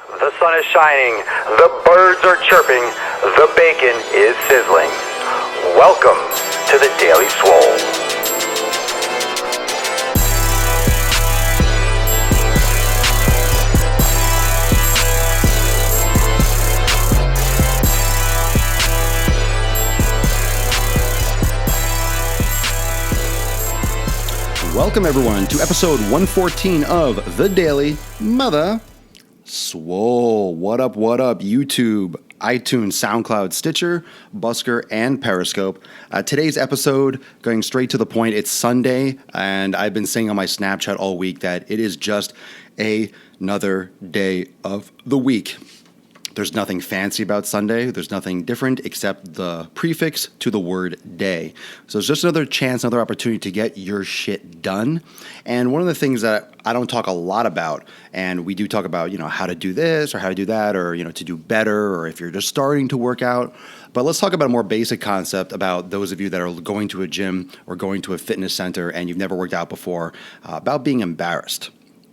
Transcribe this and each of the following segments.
The sun is shining, the birds are chirping, the bacon is sizzling. Welcome to the Daily Swole. Welcome, everyone, to episode 114 of The Daily Mother Swole. What up, YouTube, iTunes, SoundCloud, Stitcher, Busker, and Periscope. Today's episode, going straight to the point, it's Sunday, and I've been saying on my Snapchat all week that it is just another day of the week. There's nothing fancy about Sunday. There's nothing different except the prefix to the word day. So it's just another chance, another opportunity to get your shit done. And one of the things that I don't talk a lot about, and we do talk about, how to do this or how to do that, or, to do better, or if you're just starting to work out. But let's talk about a more basic concept about those of you that are going to a gym or going to a fitness center and you've never worked out before, about being embarrassed.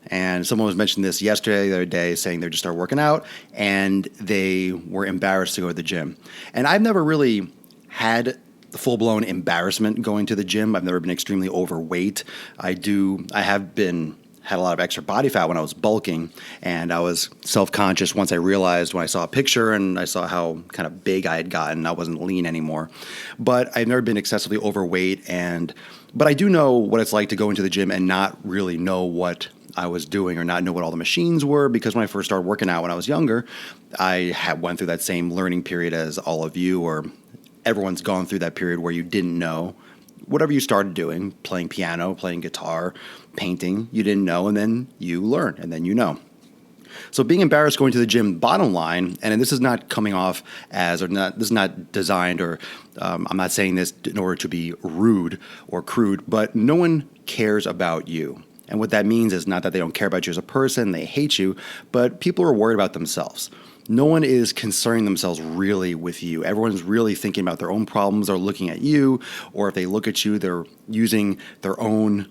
And someone was mentioning this yesterday, the other day, saying they just started working out and they were embarrassed to go to the gym. And I've never really had the full-blown embarrassment going to the gym. I've never been extremely overweight. I had a lot of extra body fat when I was bulking, and I was self-conscious once I realized when I saw a picture and I saw how kind of big I had gotten. I wasn't lean anymore. But I've never been excessively overweight, but I do know what it's like to go into the gym and not really know what I was doing or not know what all the machines were, because when I first started working out when I was younger, I went through that same learning period as all of you, or everyone's gone through that period where you didn't know. Whatever you started doing, playing piano, playing guitar, painting, you didn't know, and then you learn, and then you know. So being embarrassed going to the gym, bottom line, and this is not coming off as, this is not designed, or I'm not saying this in order to be rude or crude, but no one cares about you. And what that means is not that they don't care about you as a person, they hate you, but people are worried about themselves. No one is concerning themselves really with you. Everyone's really thinking about their own problems or looking at you, or if they look at you, they're using their own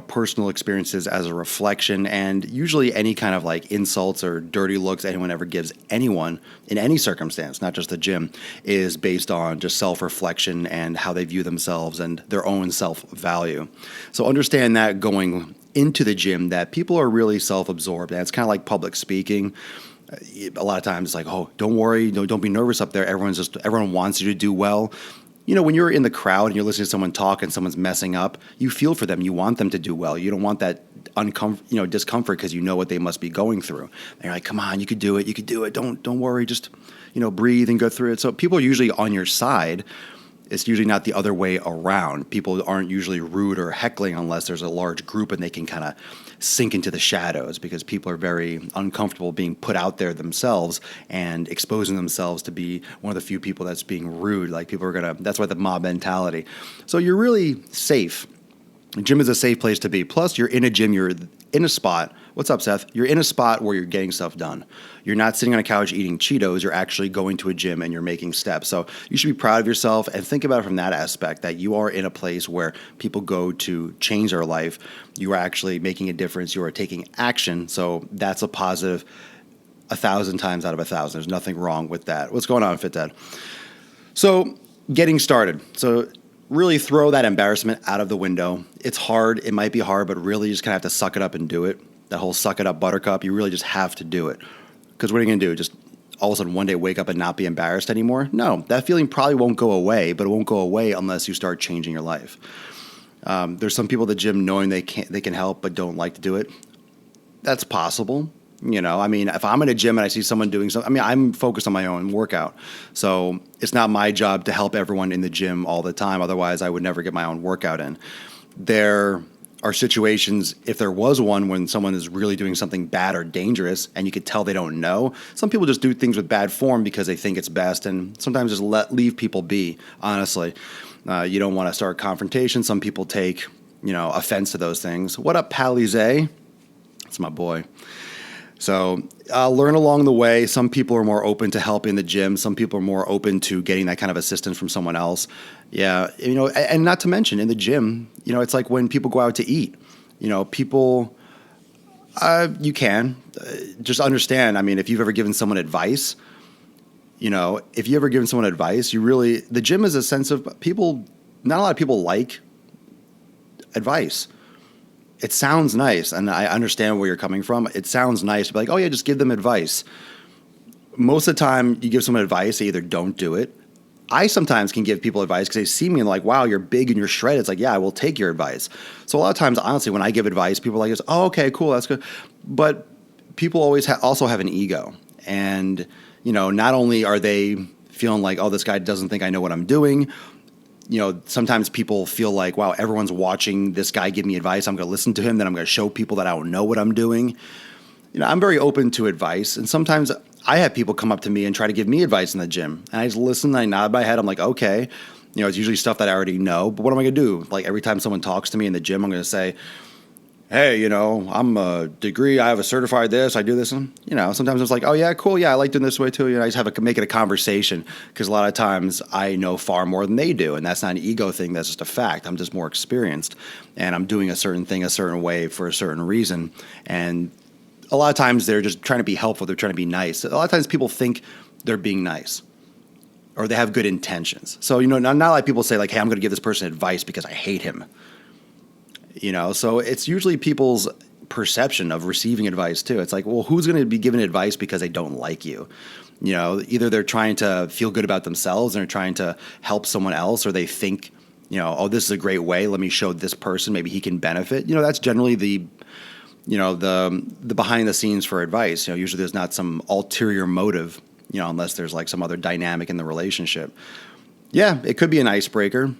personal experiences as a reflection. And usually any kind of like insults or dirty looks anyone ever gives anyone in any circumstance, not just the gym, is based on just self-reflection and how they view themselves and their own self-value. So understand that going into the gym, that people are really self-absorbed, and it's kind of like public speaking. A lot of times it's like, oh, don't worry, don't be nervous up there. Everyone wants you to do well. When you're in the crowd and you're listening to someone talk and someone's messing up, you feel for them. You want them to do well. You don't want that discomfort, because you know what they must be going through. And you're like, come on, you could do it. You could do it. Don't worry. Just, breathe and go through it. So people are usually on your side. It's usually not the other way around. People aren't usually rude or heckling unless there's a large group and they can kind of sink into the shadows, because people are very uncomfortable being put out there themselves and exposing themselves to be one of the few people that's being rude. Like that's why the mob mentality. So you're really safe. The gym is a safe place to be. Plus, you're in a gym, you're in a spot. What's up, Seth? You're in a spot where you're getting stuff done. You're not sitting on a couch eating Cheetos. You're actually going to a gym and you're making steps. So you should be proud of yourself and think about it from that aspect, that you are in a place where people go to change their life. You are actually making a difference. You are taking action. So that's a positive 1,000 times out of 1,000. There's nothing wrong with that. What's going on, Fit Dad? So getting started. So really throw that embarrassment out of the window. It's hard. It might be hard, but really you just kind of have to suck it up and do it. That whole suck it up buttercup, you really just have to do it. Because what are you going to do? Just all of a sudden one day wake up and not be embarrassed anymore? No, that feeling probably won't go away, but it won't go away unless you start changing your life. There's some people at the gym knowing they can help but don't like to do it. That's possible. If I'm in a gym and I see someone doing something, I'm focused on my own workout. So it's not my job to help everyone in the gym all the time. Otherwise, I would never get my own workout in. There are situations, if there was one, when someone is really doing something bad or dangerous and you could tell they don't know. Some people just do things with bad form because they think it's best, and sometimes just leave people be, honestly. You don't want to start confrontation. Some people take, offense to those things. What up, Palize? That's my boy. So learn along the way. Some people are more open to help in the gym. Some people are more open to getting that kind of assistance from someone else. Yeah, and not to mention in the gym, it's like when people go out to eat. People You can. Just understand, I mean, if you've ever given someone advice, if you ever given someone advice, the gym is a sense of people, not a lot of people like advice. It sounds nice, and I understand where you're coming from. It sounds nice to be like, oh yeah, just give them advice. Most of the time, you give someone advice, they either don't do it. I sometimes can give people advice because they see me and like, wow, you're big and you're shredded. It's like, yeah, I will take your advice. So a lot of times, honestly, when I give advice, people are like, oh, okay, cool, that's good. But people always also have an ego. And, not only are they feeling like, oh, this guy doesn't think I know what I'm doing. Sometimes people feel like, wow, everyone's watching this guy give me advice. I'm going to listen to him. Then I'm going to show people that I don't know what I'm doing. I'm very open to advice. And sometimes I have people come up to me and try to give me advice in the gym. And I just listen, and I nod my head. I'm like, okay. It's usually stuff that I already know. But what am I going to do? Like every time someone talks to me in the gym, I'm going to say, hey, I'm a degree. I have a certified this. I do this. And, sometimes it's like, oh, yeah, cool. Yeah, I like doing this way too. I just have to make it a conversation because a lot of times I know far more than they do. And that's not an ego thing. That's just a fact. I'm just more experienced. And I'm doing a certain thing a certain way for a certain reason. And a lot of times they're just trying to be helpful. They're trying to be nice. A lot of times people think they're being nice or they have good intentions. So, not like people say like, hey, I'm going to give this person advice because I hate him. So it's usually people's perception of receiving advice too. It's like, well, who's going to be given advice because they don't like you? Either they're trying to feel good about themselves and they're trying to help someone else, or they think, oh, this is a great way. Let me show this person. Maybe he can benefit. That's generally the behind the scenes for advice. Usually there's not some ulterior motive, unless there's like some other dynamic in the relationship. Yeah, it could be an icebreaker.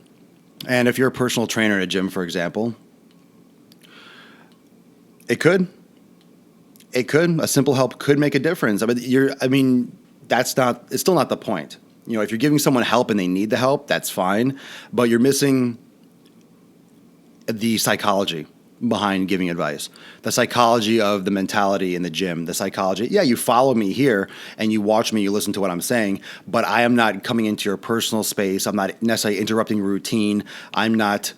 And if you're a personal trainer at a gym, for example, it could. A simple help could make a difference. It's still not the point. If you're giving someone help and they need the help, that's fine. But you're missing the psychology behind giving advice, the psychology of the mentality in the gym, the psychology. Yeah, you follow me here and you watch me, you listen to what I'm saying, but I am not coming into your personal space. I'm not necessarily interrupting routine. I'm not,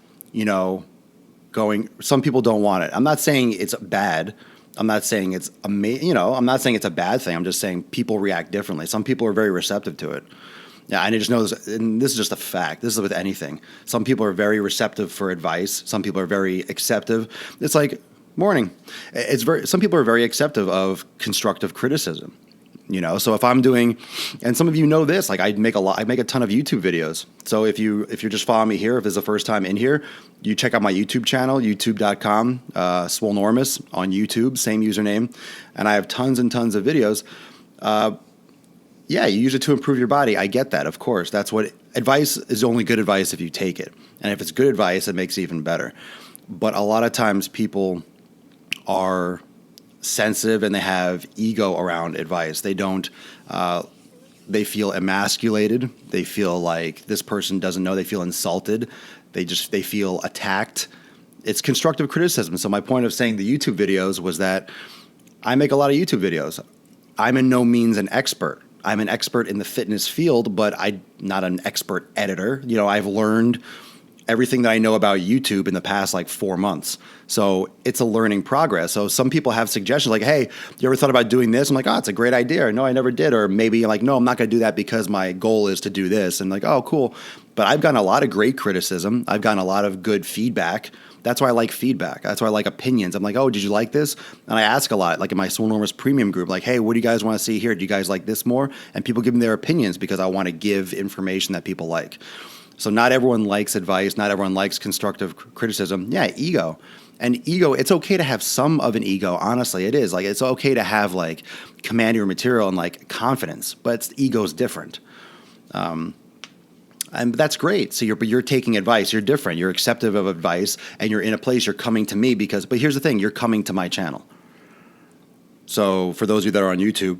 some people don't want it. I'm not saying it's bad. I'm not saying it's I'm not saying it's a bad thing. I'm just saying people react differently. Some people are very receptive to it. Yeah, and I just know this, and this is just a fact. This is with anything. Some people are very receptive for advice. Some people are very acceptive. It's like morning. Some people are very acceptive of constructive criticism. So if I'm doing, and some of you know this, like I make a ton of YouTube videos. So if you're just following me here, if this is the first time in here, you check out my YouTube channel, youtube.com, Swolenormous on YouTube, same username. And I have tons and tons of videos. Yeah, you use it to improve your body. I get that, of course. That's what advice is. Only good advice if you take it. And if it's good advice, it makes it even better. But a lot of times people are sensitive and they have ego around advice. They don't, they feel emasculated. They feel like this person doesn't know. They feel insulted. They feel attacked. It's constructive criticism. So my point of saying the YouTube videos was that I make a lot of YouTube videos. I'm in no means an expert. I'm an expert in the fitness field, but I'm not an expert editor. I've learned everything that I know about YouTube in the past 4 months. So it's a learning progress. So some people have suggestions like, hey, you ever thought about doing this? I'm like, oh, it's a great idea. Or, no, I never did. Or maybe like, no, I'm not going to do that because my goal is to do this. And like, oh, cool. But I've gotten a lot of great criticism. I've gotten a lot of good feedback. That's why I like feedback. That's why I like opinions. I'm like, oh, did you like this? And I ask a lot, like in my Swolenormous premium group, like, hey, what do you guys want to see here? Do you guys like this more? And people give me their opinions because I want to give information that people like. So not everyone likes advice. Not everyone likes constructive criticism. Yeah, ego. And ego, it's okay to have some of an ego. Honestly, it is. Like, it's okay to have command your material and confidence, but ego's different. And that's great. So you're taking advice. You're different. You're acceptive of advice, and you're in a place. You're coming to me but here's the thing: you're coming to my channel. So for those of you that are on YouTube,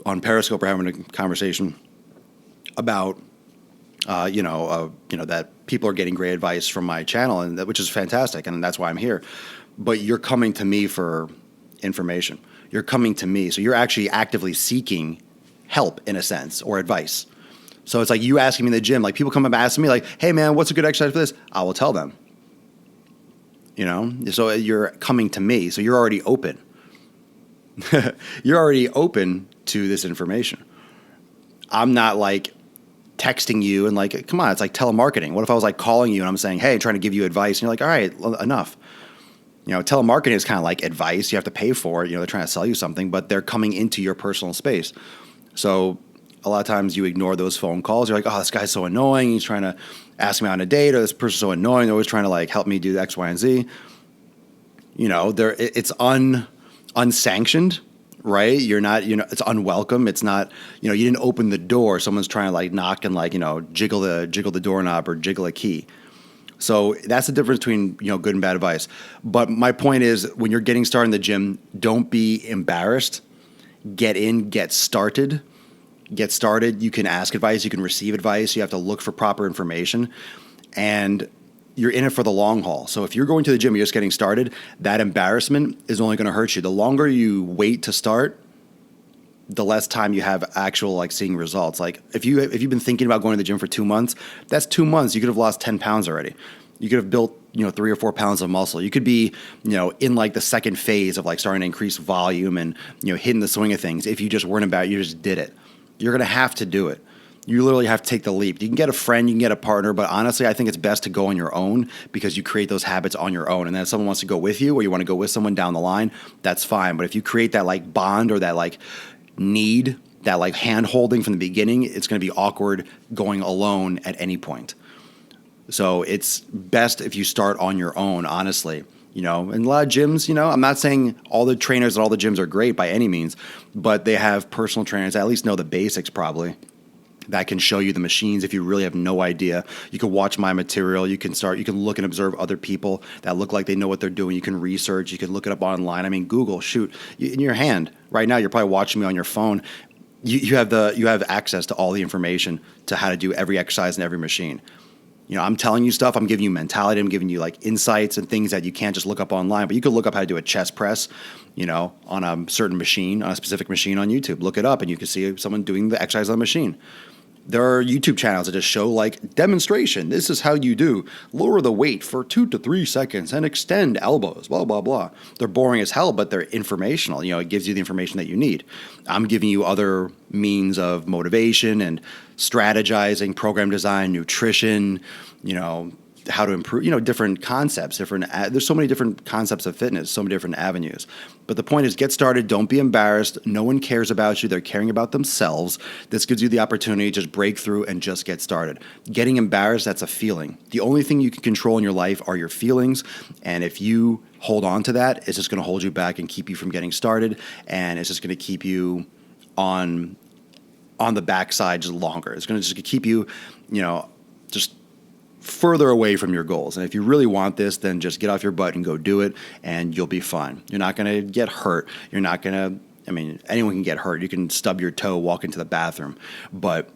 on Periscope, we're having a conversation about, that people are getting great advice from my channel, and which is fantastic, and that's why I'm here. But you're coming to me for information. You're coming to me, so you're actually actively seeking help in a sense or advice. So it's like you asking me in the gym, people come up asking me hey man, what's a good exercise for this? I will tell them, so you're coming to me. So you're already open. you're already open to this information. I'm not like texting you and like, come on, it's like telemarketing. What if I was like calling you and I'm saying, hey, I'm trying to give you advice, and you're like, all right, enough. Telemarketing is kind of like advice. You have to pay for it. They're trying to sell you something, but they're coming into your personal space. So a lot of times you ignore those phone calls. You're like, oh, this guy's so annoying. He's trying to ask me on a date, or this person's so annoying. They're always trying to like help me do X, Y, and Z. It's unsanctioned, right? You're not, it's unwelcome. It's not, you didn't open the door. Someone's trying to like knock and like, jiggle the doorknob or jiggle a key. So that's the difference between, good and bad advice. But my point is, when you're getting started in the gym, don't be embarrassed. Get in, get started. You can ask advice, you can receive advice. You have to look for proper information, and you're in it for the long haul. So if you're going to the gym, you're just getting started, that embarrassment is only going to hurt you. The longer you wait to start, the less time you have actual like seeing results. Like if you've been thinking about going to the gym for 2 months, that's 2 months. You could have lost 10 pounds already. You could have built, 3 or 4 pounds of muscle. You could be, in like the second phase of like starting to increase volume and, hitting the swing of things. If you just weren't about it, you just did it. You're going to have to do it. You literally have to take the leap. You can get a friend, you can get a partner, but honestly, I think it's best to go on your own, because you create those habits on your own. And then if someone wants to go with you, or you want to go with someone down the line, that's fine. But if you create that like bond or that like need, that like hand holding from the beginning, it's going to be awkward going alone at any point. So it's best if you start on your own, honestly. And a lot of gyms, I'm not saying all the trainers at all the gyms are great by any means, but they have personal trainers that at least know the basics probably, that can show you the machines if you really have no idea. You can watch my material. You can look and observe other people that look like they know what they're doing. You can research. You can look it up online. I mean, Google, shoot, in your hand right now, you're probably watching me on your phone. You have access to all the information to how to do every exercise and every machine. I'm telling you stuff. I'm giving you mentality. I'm giving you like insights and things that you can't just look up online. But you could look up how to do a chest press, on a certain machine, on a specific machine on YouTube. Look it up, and you can see someone doing the exercise on the machine. There are YouTube channels that just show like demonstration. This is how you do. Lower the weight for 2 to 3 seconds and extend elbows, blah, blah, blah. They're boring as hell, but they're informational. It gives you the information that you need. I'm giving you other means of motivation and strategizing, program design, nutrition, how to improve, different concepts, there's so many different concepts of fitness, so many different avenues. But the point is, get started. Don't be embarrassed. No one cares about you. They're caring about themselves. This gives you the opportunity to just break through and just get started. Getting embarrassed, that's a feeling. The only thing you can control in your life are your feelings. And if you hold on to that, it's just going to hold you back and keep you from getting started. And it's just going to keep you on the backside just longer. It's going to just keep you, just further away from your goals. And if you really want this, then just get off your butt and go do it, and you'll be fine. You're not going to get hurt. You're not going to, anyone can get hurt. You can stub your toe, walk into the bathroom, but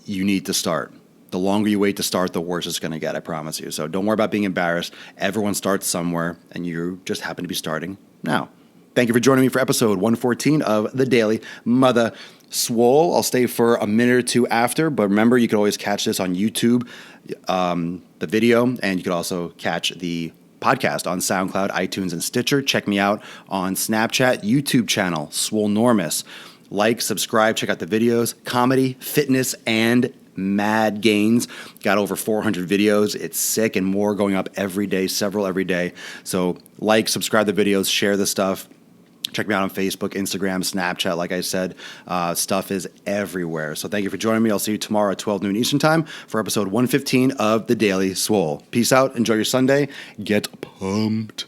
you need to start. The longer you wait to start, the worse it's going to get, I promise you. So don't worry about being embarrassed. Everyone starts somewhere, and you just happen to be starting now. Thank you for joining me for episode 114 of The Daily Mother Swole. I'll stay for a minute or two after, but remember, you can always catch this on YouTube, the video, and you can also catch the podcast on SoundCloud, iTunes, and Stitcher. Check me out on Snapchat, YouTube channel, Swolenormous. Like, subscribe, check out the videos, comedy, fitness, and mad gains. Got over 400 videos. It's sick, and more going up every day, several every day. So like, subscribe to the videos, share the stuff. Check me out on Facebook, Instagram, Snapchat. Like I said, stuff is everywhere. So thank you for joining me. I'll see you tomorrow at 12 noon Eastern Time for episode 115 of The Daily Swole. Peace out. Enjoy your Sunday. Get pumped.